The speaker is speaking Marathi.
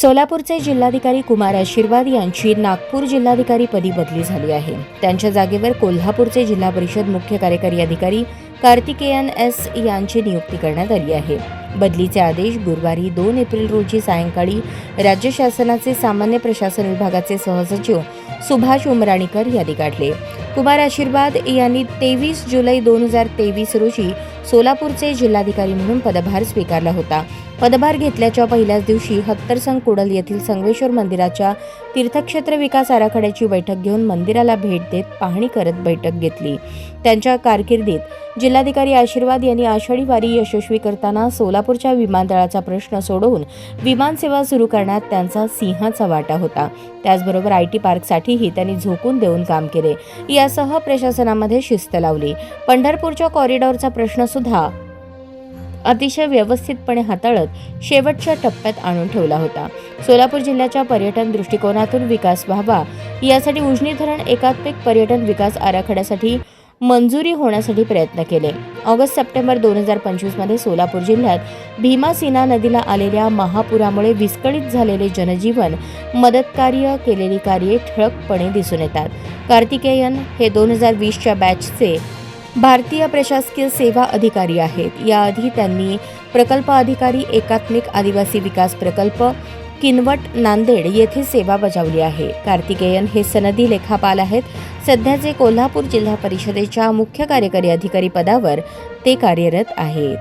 सोलापूरचे जिल्हाधिकारी कुमार आशीर्वाद यांची नागपूर जिल्हाधिकारी पदी बदली झाली आहे। त्यांच्या जागेवर कोल्हापूरचे जिल्हा परिषद मुख्य कार्यकारी अधिकारी कार्तिकेयन एस यांची नियुक्ती करण्यात आली आहे। बदलीचे आदेश गुरुवारी 2 एप्रिल रोजी सायंकाळी राज्य शासनाचे सामान्य प्रशासन विभागाचे सहसचिव सुभाष उमराणीकर यांनी काढले। कुमार आशीर्वाद यांनी 23 जुलै 2023 रोजी सोलापूरचे जिल्हाधिकारी म्हणून पदभार स्वीकारला होता। पदभार घेतल्याच्या पहिल्याच दिवशी हत्तरसंग कुडल येथील संगमेश्वर मंदिराच्या तीर्थक्षेत्र विकास आराखड्याची बैठक घेऊन मंदिराला भेट देत पाहणी करत बैठक घेतली। त्यांच्या कारकिर्दीत जिल्हाधिकारी आशीर्वाद यांनी आषाढी वारी यशस्वी करताना सोलापूरच्या विमानतळाचा प्रश्न सोडवून विमान सेवा सुरू करण्यात त्यांचा सिंहाचा वाटा होता। त्याचबरोबर आयटी पार्कसाठीही त्यांनी झोकून देऊन काम केले। यासह प्रशासनामध्ये शिस्त लावली। पंढरपूरच्या कॉरिडॉरचा प्रश्न सुद्धा अतिशय व्यवस्थितपणे हाताळत शेवटच्या टप्प्यात आणून ठेवला होता। सोलापूर जिल्ह्याच्या पर्यटन दृष्टिकोनातून विकास व्हावा यासाठी उजनी धरण एकात्मिक पर्यटन विकास आराखड्यासाठी मंजुरी होण्यासाठी प्रयत्न केले। ऑगस्ट-सप्टेंबर 2025 मध्ये सोलापूर जिल्ह्यात भीमा-सिन्हा नदीला आलेल्या महापुरामुळे विस्कळीत झालेले जनजीवन मदतकार्य केलेली कार्ये ठळकपणे दिसून येतात। कार्तिकेयन हे 2020च्या बॅचचे भारतीय प्रशासकीय सेवा अधिकारी आहेत। याआधी त्यांनी प्रकल्प अधिकारी एकात्मिक आदिवासी विकास प्रकल्प किनवट नांदेड येथे सेवा बजावली आहे। कार्तिकेयन हे सनदी लेखापाल आहेत। सध्याचे कोल्हापूर जिल्हा परिषदेच्या मुख्य कार्यकारी अधिकारी पदावर ते कार्यरत आहेत।